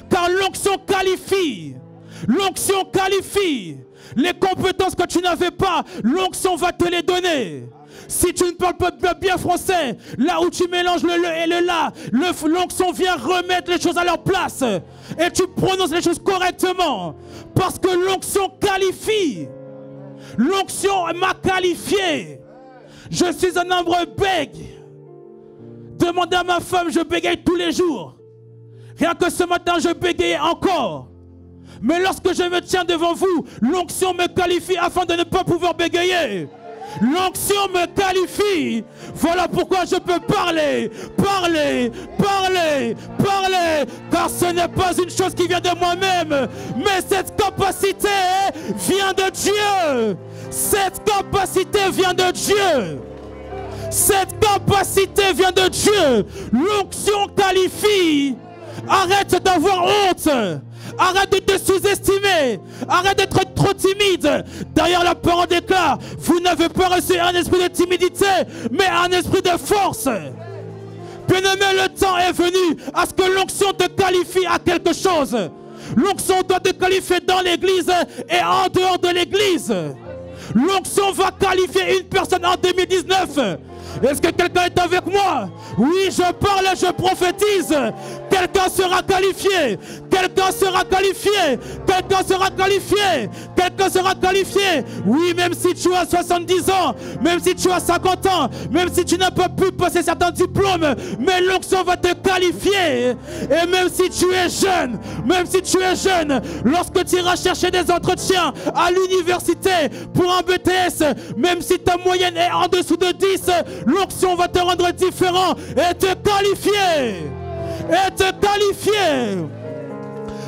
Car l'onction qualifie. L'onction qualifie. Les compétences que tu n'avais pas, l'onction va te les donner. Si tu ne parles pas bien français, là où tu mélanges le et le la, l'onction vient remettre les choses à leur place. Et tu prononces les choses correctement. Parce que l'onction qualifie. L'onction m'a qualifié. Je suis un homme bègue. Demandez à ma femme, je bégaye tous les jours. Rien que ce matin, je bégayais encore. Mais lorsque je me tiens devant vous, l'onction me qualifie afin de ne pas pouvoir bégayer. L'onction me qualifie. Voilà pourquoi je peux parler, parler, parler, parler. Car ce n'est pas une chose qui vient de moi-même, mais cette capacité vient de Dieu. Cette capacité vient de Dieu. Cette capacité vient de Dieu. L'onction qualifie. Arrête d'avoir honte. Arrête de te sous-estimer. Arrête d'être trop timide. Derrière la parole déclare: vous n'avez pas reçu un esprit de timidité, mais un esprit de force. Bien-aimé, le temps est venu à ce que l'onction te qualifie à quelque chose. L'onction doit te qualifier dans l'église et en dehors de l'église. L'onction va qualifier une personne en 2019. Est-ce que quelqu'un est avec moi? Oui, je parle et je prophétise. Quelqu'un sera qualifié. Quelqu'un sera qualifié. Quelqu'un sera qualifié. Quelqu'un sera qualifié. Oui, même si tu as 70 ans, même si tu as 50 ans, même si tu n'as pas pu passer certains diplômes, mais l'onction va te qualifier. Et même si tu es jeune, lorsque tu iras chercher des entretiens à l'université pour un BTS, même si ta moyenne est en dessous de 10, l'onction va te rendre différent et te qualifier. Et te qualifier.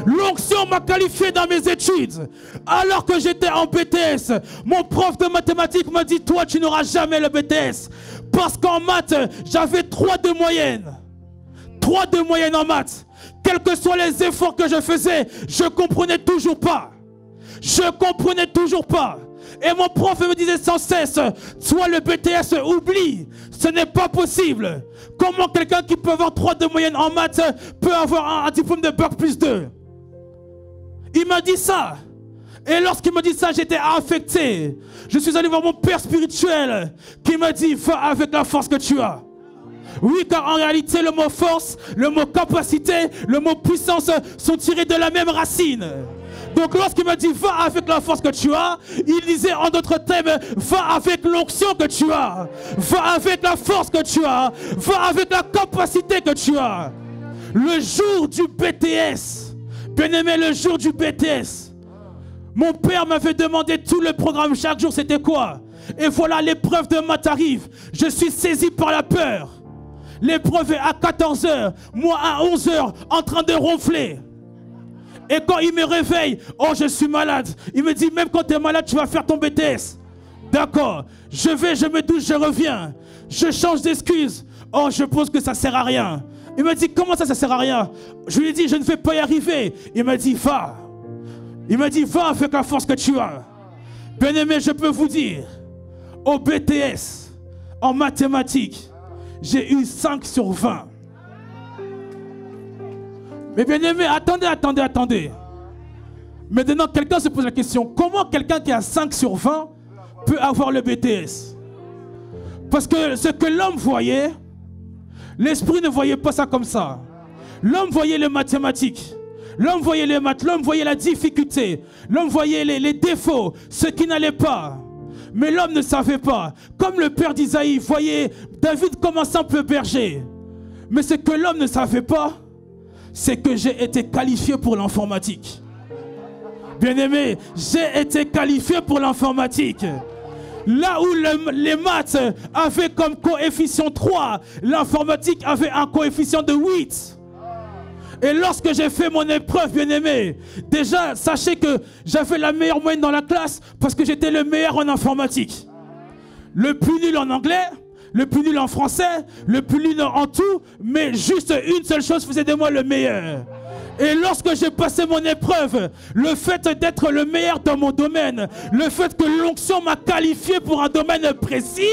L'onction m'a qualifié dans mes études. Alors que j'étais en BTS, mon prof de mathématiques m'a dit: toi, tu n'auras jamais le BTS. Parce qu'en maths, j'avais 3 de moyenne. 3 de moyenne en maths. Quels que soient les efforts que je faisais, je comprenais toujours pas. Je comprenais toujours pas. Et mon prof me disait sans cesse: toi, le BTS, oublie. Ce n'est pas possible. Comment quelqu'un qui peut avoir 3 de moyenne en maths peut avoir un diplôme de bac plus 2? Il m'a dit ça. Et lorsqu'il m'a dit ça, j'étais affecté. Je suis allé voir mon père spirituel qui m'a dit: va avec la force que tu as. Oui, car en réalité, le mot force, le mot capacité, le mot puissance sont tirés de la même racine. Donc lorsqu'il m'a dit: va avec la force que tu as, il disait en d'autres termes: va avec l'onction que tu as. Va avec la force que tu as. Va avec la capacité que tu as. Le jour du BTS, bien aimé, le jour du BTS, mon père m'avait demandé tout le programme chaque jour, c'était quoi? Et voilà, l'épreuve de maths arrive. Je suis saisi par la peur. L'épreuve est à 14 h, moi à 11 h, en train de ronfler. Et quand il me réveille: oh, je suis malade. Il me dit: même quand tu es malade, tu vas faire ton BTS. D'accord. Je me douche, je reviens. Je change d'excuse. Oh, je pense que ça ne sert à rien. Il me dit: comment ça sert à rien? Je lui ai dit: je ne vais pas y arriver. Il m'a dit: va. Il m'a dit: va avec la force que tu as. Bien aimé, je peux vous dire, au BTS, en mathématiques, j'ai eu 5 sur 20. Mais bien aimé, attendez. Maintenant, quelqu'un se pose la question: comment quelqu'un qui a 5 sur 20 peut avoir le BTS? Parce que ce que l'homme voyait, l'esprit ne voyait pas ça comme ça. L'homme voyait les mathématiques. L'homme voyait les maths. L'homme voyait la difficulté. L'homme voyait les défauts, ce qui n'allait pas. Mais l'homme ne savait pas. Comme le père d'Isaïe voyait David comme un simple berger. Mais ce que l'homme ne savait pas, c'est que j'ai été qualifié pour l'informatique. Bien-aimé, j'ai été qualifié pour l'informatique. Là où les maths avaient comme coefficient 3, l'informatique avait un coefficient de 8. Et lorsque j'ai fait mon épreuve, bien-aimé, déjà, sachez que j'avais la meilleure moyenne dans la classe parce que j'étais le meilleur en informatique. Le plus nul en anglais, le plus nul en français, le plus nul en tout, mais juste une seule chose faisait de moi le meilleur. Et lorsque j'ai passé mon épreuve, le fait d'être le meilleur dans mon domaine, le fait que l'onction m'a qualifié pour un domaine précis,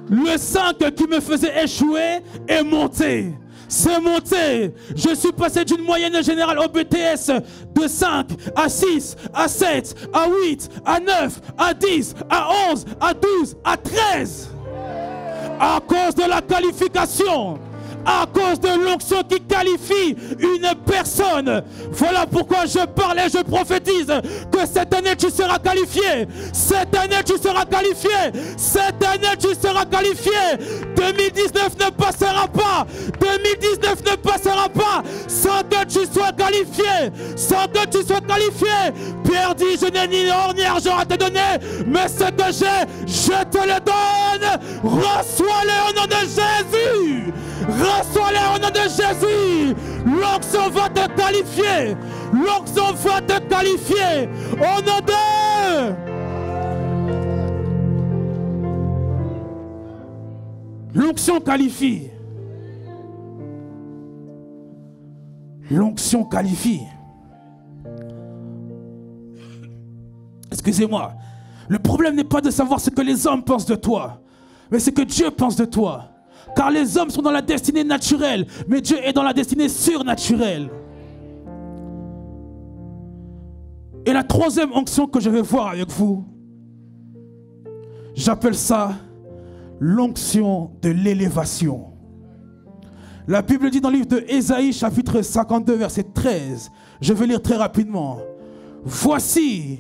le 5 qui me faisait échouer est monté. C'est monté. Je suis passé d'une moyenne générale au BTS de 5 à 6, à 7, à 8, à 9, à 10, à 11, à 12, à 13. À cause de la qualification. À cause de l'onction qui qualifie une personne. Voilà pourquoi je parle et je prophétise que cette année tu seras qualifié. Cette année tu seras qualifié. Cette année tu seras qualifié. 2019 ne passera pas. 2019 ne passera pas sans que tu sois qualifié. Sans que tu sois qualifié. Pierre dit: je n'ai ni or ni argent à te donner, mais ce que j'ai, je te le donne. Reçois-le au nom de Jésus. Reçois-les au nom de Jésus. L'onction va te qualifier. L'onction va te qualifier. Au nom de... L'onction qualifie. L'onction qualifie. Excusez-moi. Le problème n'est pas de savoir ce que les hommes pensent de toi, mais ce que Dieu pense de toi. Car les hommes sont dans la destinée naturelle, mais Dieu est dans la destinée surnaturelle. Et la troisième onction que je vais voir avec vous, j'appelle ça l'onction de l'élévation. La Bible dit dans le livre de Ésaïe, chapitre 52, verset 13. Je vais lire très rapidement. Voici,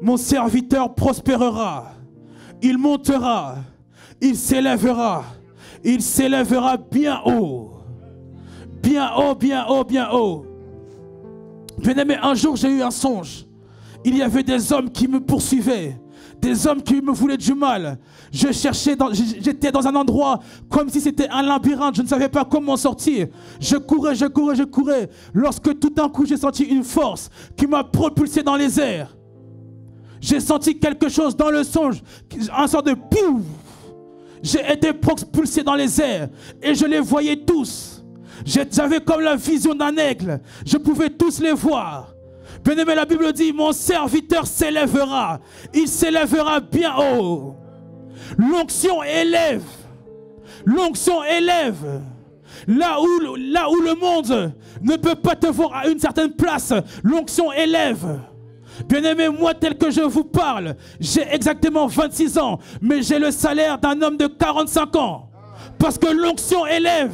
mon serviteur prospérera. Il montera. Il s'élèvera. Il s'élèvera bien haut. Bien haut, bien haut, bien haut. Bien-aimé, un jour j'ai eu un songe. Il y avait des hommes qui me poursuivaient. Des hommes qui me voulaient du mal. J'étais dans un endroit comme si c'était un labyrinthe. Je ne savais pas comment sortir. Je courais, je courais, je courais. Lorsque tout d'un coup j'ai senti une force qui m'a propulsé dans les airs. J'ai senti quelque chose dans le songe. Un sort de pouf. J'ai été propulsé dans les airs. Et je les voyais tous. J'avais comme la vision d'un aigle. Je pouvais tous les voir. Bien-aimé, la Bible dit, mon serviteur s'élèvera. Il s'élèvera bien haut. L'onction élève. L'onction élève. Là où le monde ne peut pas te voir à une certaine place, l'onction élève. Bien-aimé, moi tel que je vous parle, j'ai exactement 26 ans, mais j'ai le salaire d'un homme de 45 ans. Parce que l'onction élève.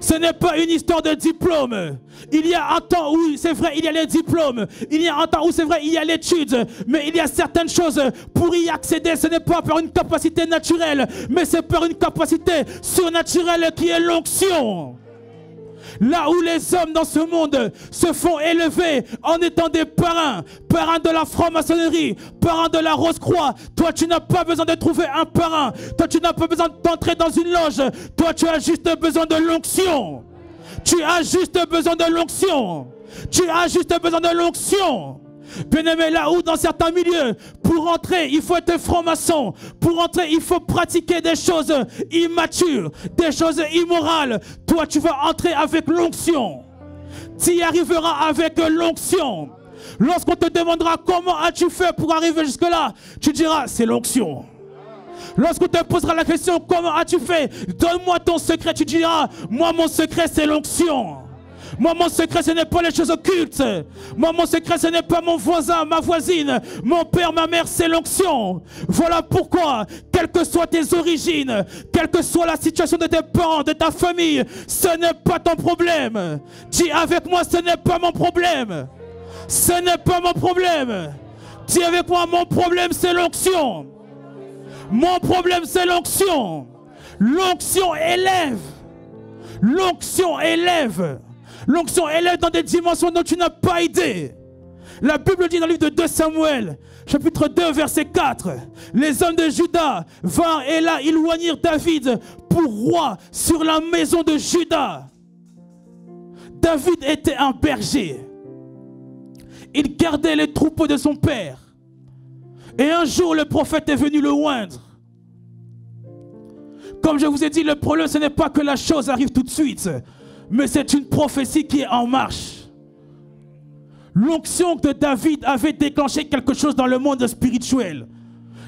Ce n'est pas une histoire de diplôme. Il y a un temps où, c'est vrai, il y a les diplômes. Il y a un temps où, c'est vrai, il y a l'étude. Mais il y a certaines choses, pour y accéder, ce n'est pas par une capacité naturelle, mais c'est par une capacité surnaturelle qui est l'onction. Là où les hommes dans ce monde se font élever en étant des parrains, parrains de la franc-maçonnerie, parrains de la Rose-Croix, toi tu n'as pas besoin de trouver un parrain, toi tu n'as pas besoin d'entrer dans une loge, toi tu as juste besoin de l'onction. Tu as juste besoin de l'onction. Tu as juste besoin de l'onction. Bien-aimé, là où dans certains milieux, pour entrer, il faut être franc-maçon. Pour entrer, il faut pratiquer des choses immatures, des choses immorales. Toi, tu vas entrer avec l'onction. Tu y arriveras avec l'onction. Lorsqu'on te demandera comment as-tu fait pour arriver jusque-là, tu diras, c'est l'onction. Lorsqu'on te posera la question, comment as-tu fait? Donne-moi ton secret, tu diras, moi mon secret c'est l'onction. Moi, mon secret, ce n'est pas les choses occultes. Moi, mon secret, ce n'est pas mon voisin, ma voisine, mon père, ma mère, c'est l'onction. Voilà pourquoi, quelles que soient tes origines, quelle que soit la situation de tes parents, de ta famille, ce n'est pas ton problème. Dis avec moi, ce n'est pas mon problème. Ce n'est pas mon problème. Dis avec moi, mon problème, c'est l'onction. Mon problème, c'est l'onction. L'onction élève. L'onction élève. L'onction élève dans des dimensions dont tu n'as pas idée. La Bible dit dans le livre de 2 Samuel, chapitre 2, verset 4, les hommes de Juda vinrent et là ils oignirent David pour roi sur la maison de Juda. David était un berger. Il gardait les troupeaux de son père. Et un jour, le prophète est venu le oindre. Comme je vous ai dit, le problème, ce n'est pas que la chose arrive tout de suite, mais c'est une prophétie qui est en marche. L'onction de David avait déclenché quelque chose dans le monde spirituel.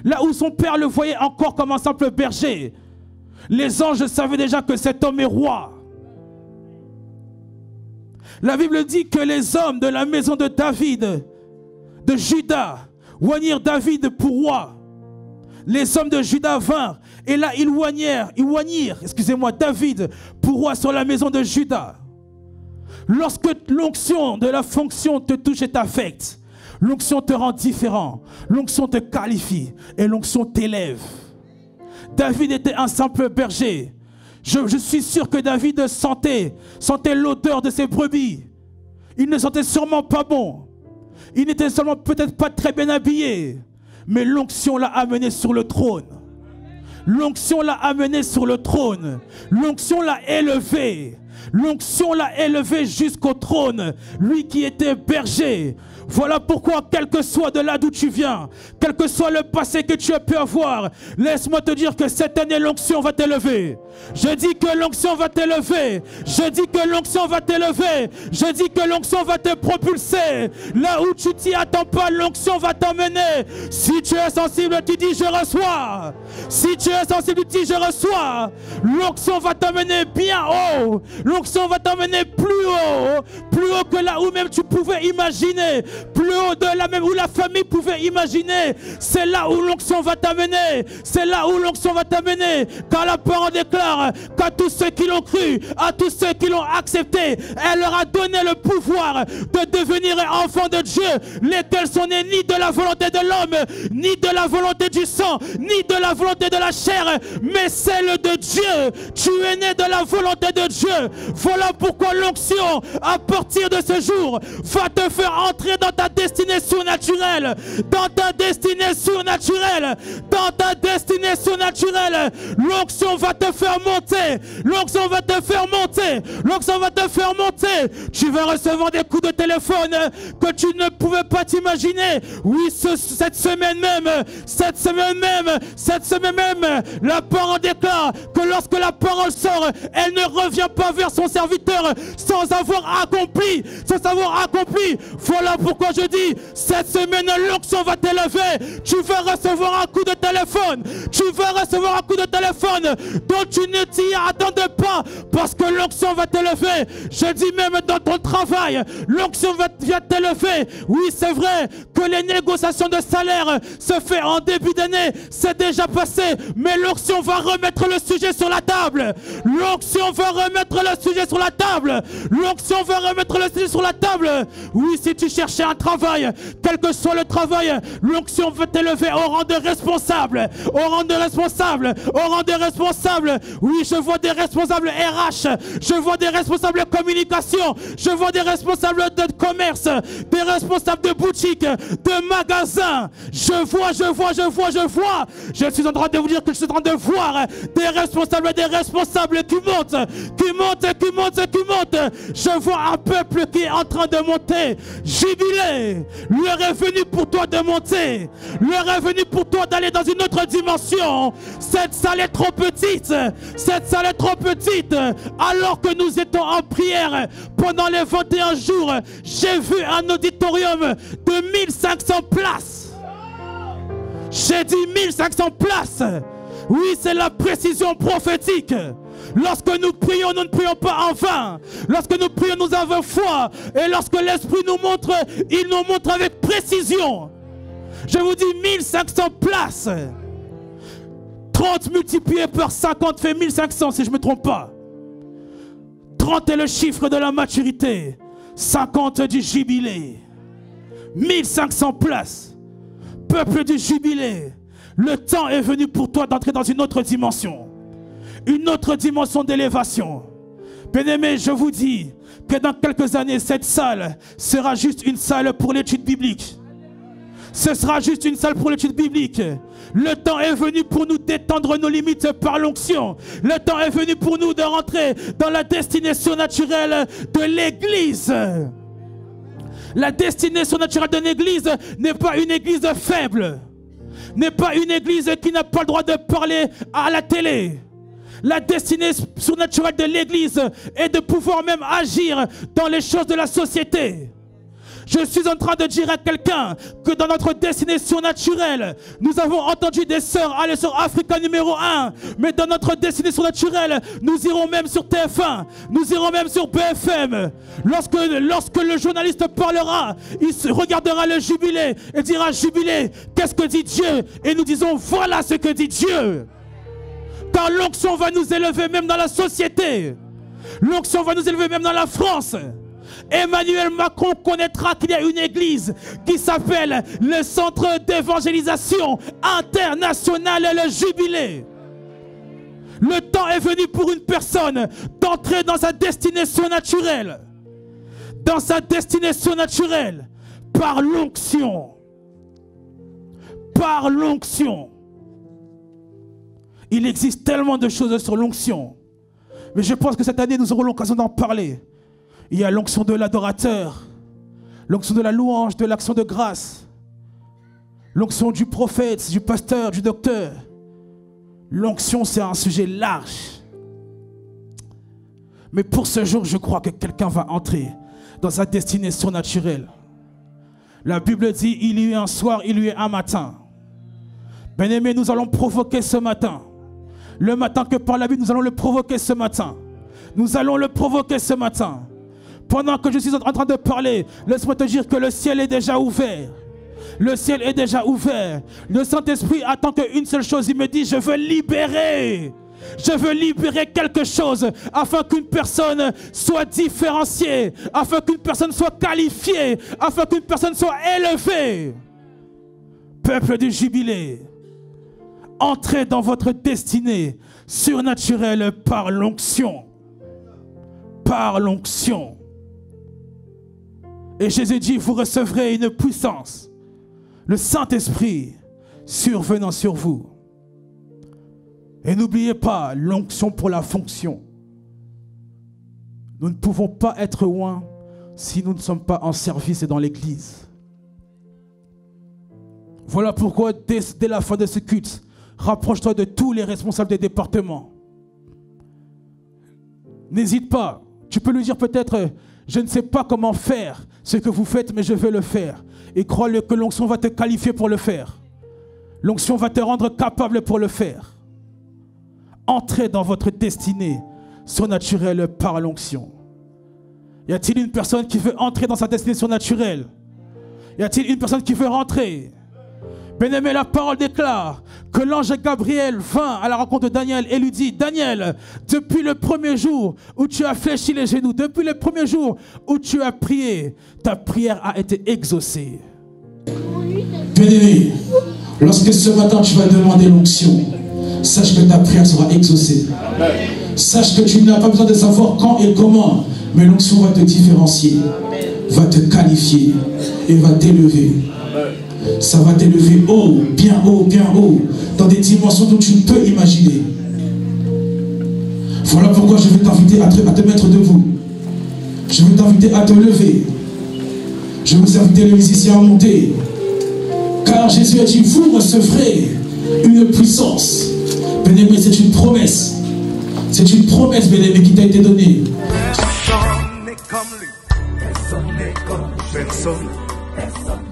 Là où son père le voyait encore comme un simple berger, les anges savaient déjà que cet homme est roi. La Bible dit que les hommes de la maison de David, de Juda, oignirent David pour roi. Les hommes de Juda vinrent et là ils oignirent, David pour roi sur la maison de Juda. Lorsque l'onction de la fonction te touche et t'affecte, l'onction te rend différent, l'onction te qualifie et l'onction t'élève. David était un simple berger. Je suis sûr que David sentait l'odeur de ses brebis. Il ne sentait sûrement pas bon. Il n'était seulement peut-être pas très bien habillé. Mais l'onction l'a amené sur le trône. L'onction l'a amené sur le trône. L'onction l'a élevé. L'onction l'a élevé jusqu'au trône. Lui qui était berger. Voilà pourquoi, quel que soit de là d'où tu viens, quel que soit le passé que tu as pu avoir, laisse-moi te dire que cette année, l'onction va t'élever. Je dis que l'onction va t'élever. Je dis que l'onction va t'élever. Je dis que l'onction va te propulser. Là où tu t'y attends pas, l'onction va t'emmener. Si tu es sensible, tu dis je reçois. Si tu es sensible, tu dis je reçois. L'onction va t'emmener bien haut. L'onction va t'emmener plus haut que là où même tu pouvais imaginer. plus au-delà même où la famille pouvait imaginer. C'est là où l'onction va t'amener. C'est là où l'onction va t'amener. Car la parole déclare qu'à tous ceux qui l'ont cru, à tous ceux qui l'ont accepté, elle leur a donné le pouvoir de devenir enfants de Dieu, lesquels sont nés ni de la volonté de l'homme, ni de la volonté du sang, ni de la volonté de la chair, mais celle de Dieu. Tu es né de la volonté de Dieu. Voilà pourquoi l'onction, à partir de ce jour, va te faire entrer dans ta destinée surnaturelle. Dans ta destinée surnaturelle. Dans ta destinée surnaturelle. L'onction va te faire monter. L'onction va te faire monter. L'onction va te faire monter. Tu vas recevoir des coups de téléphone que tu ne pouvais pas t'imaginer. Oui, cette semaine même, la parole déclare que lorsque la parole sort, elle ne revient pas vers son serviteur sans avoir accompli. Voilà pourquoi je dis, cette semaine, l'onction va t'élever. Tu vas recevoir un coup de téléphone. Tu vas recevoir un coup de téléphone dont tu ne t'y attendais pas, parce que l'onction va t'élever. Je dis même dans ton travail, l'onction va t'élever. Oui, c'est vrai que les négociations de salaire se font en début d'année, c'est déjà passé, mais l'onction va remettre le sujet sur la table. L'onction va remettre le sujet sur la table. L'onction va remettre le sujet sur la table. Oui, si tu cherchais un travail, quel que soit le travail, l'onction va t'élever au rang de responsable. Au rang de responsable. Au rang de responsable. Oui, je vois des responsables RH. Je vois des responsables de communication. Je vois des responsables de commerce. Des responsables de boutique, de magasins. Je vois. Je suis en train de vous dire que je suis en train de voir des responsables qui montent. Je vois un peuple qui est en train de monter. Jubilé. L'heure est venue pour toi de monter. L'heure est venue pour toi d'aller dans une autre dimension. Cette salle est trop petite. Alors que nous étions en prière pendant les 21 jours, j'ai vu un auditorium de 1500 places. J'ai dit 1500 places. Oui, c'est la précision prophétique. Lorsque nous prions, nous ne prions pas en vain. Lorsque nous prions, nous avons foi. Et lorsque l'Esprit nous montre, il nous montre avec précision. Je vous dis 1500 places. 30 multiplié par 50 fait 1500 si je ne me trompe pas. 30 est le chiffre de la maturité. 50 du jubilé. 1500 places. Peuple du jubilé. Le temps est venu pour toi d'entrer dans une autre dimension. Une autre dimension d'élévation. Bien-aimés, je vous dis que dans quelques années, cette salle sera juste une salle pour l'étude biblique. Ce sera juste une salle pour l'étude biblique. Le temps est venu pour nous d'étendre nos limites par l'onction. Le temps est venu pour nous de rentrer dans la destinée surnaturelle de l'Église. La destinée surnaturelle de l'Église n'est pas une église faible. N'est pas une église qui n'a pas le droit de parler à la télé. La destinée surnaturelle de l'église est de pouvoir même agir dans les choses de la société. Je suis en train de dire à quelqu'un que dans notre destinée surnaturelle, nous avons entendu des sœurs aller sur Africa numéro 1. Mais dans notre destinée surnaturelle, nous irons même sur TF1. Nous irons même sur BFM. Lorsque le journaliste parlera, il regardera le jubilé et dira: jubilé, qu'est-ce que dit Dieu? Et nous disons: voilà ce que dit Dieu. Car l'onction va nous élever même dans la société. L'onction va nous élever même dans la France. Emmanuel Macron connaîtra qu'il y a une église qui s'appelle le Centre d'évangélisation international, le Jubilé. Le temps est venu pour une personne d'entrer dans sa destinée surnaturelle. Dans sa destinée surnaturelle. Par l'onction. Par l'onction. Il existe tellement de choses sur l'onction. Mais je pense que cette année, nous aurons l'occasion d'en parler. Il y a l'onction de l'adorateur, l'onction de la louange, de l'action de grâce, l'onction du prophète, du pasteur, du docteur. L'onction, c'est un sujet large. Mais pour ce jour, je crois que quelqu'un va entrer dans sa destinée surnaturelle. La Bible dit: il y eut un soir, il y eut un matin. Bien-aimés, nous allons provoquer ce matin. Le matin que par la Bible, nous allons le provoquer ce matin. Nous allons le provoquer ce matin. Pendant que je suis en train de parler, laisse-moi te dire que le ciel est déjà ouvert. Le ciel est déjà ouvert. Le Saint-Esprit attend qu'une seule chose. Il me dit, je veux libérer. Je veux libérer quelque chose afin qu'une personne soit différenciée, afin qu'une personne soit qualifiée, afin qu'une personne soit élevée. Peuple du jubilé, entrez dans votre destinée surnaturelle par l'onction. Par l'onction. Et Jésus dit, vous recevrez une puissance, le Saint-Esprit survenant sur vous. Et n'oubliez pas l'onction pour la fonction. Nous ne pouvons pas être loin si nous ne sommes pas en service et dans l'église. Voilà pourquoi dès la fin de ce culte, rapproche-toi de tous les responsables des départements. N'hésite pas. Tu peux lui dire peut-être, je ne sais pas comment faire ce que vous faites, mais je vais le faire. Et crois-le que l'onction va te qualifier pour le faire. L'onction va te rendre capable pour le faire. Entrez dans votre destinée surnaturelle par l'onction. Y a-t-il une personne qui veut entrer dans sa destinée surnaturelle? Y a-t-il une personne qui veut rentrer? Bien-aimé, la parole déclare que l'ange Gabriel vint à la rencontre de Daniel et lui dit, Daniel, depuis le premier jour où tu as fléchi les genoux, depuis le premier jour où tu as prié, ta prière a été exaucée. Bien-aimé, lorsque ce matin tu vas demander l'onction, sache que ta prière sera exaucée. Sache que tu n'as pas besoin de savoir quand et comment, mais l'onction va te différencier, va te qualifier et va t'élever. Ça va t'élever haut, dans des dimensions dont tu ne peux imaginer. Voilà pourquoi je vais t'inviter à te mettre debout. Je vais t'inviter à te lever. Je vais vous inviter les musiciens à monter. Car Jésus a dit, vous recevrez une puissance. Bien-aimé, c'est une promesse. C'est une promesse, bien-aimé, qui t'a été donnée. Personne n'est comme lui. Personne n'est comme lui. Personne.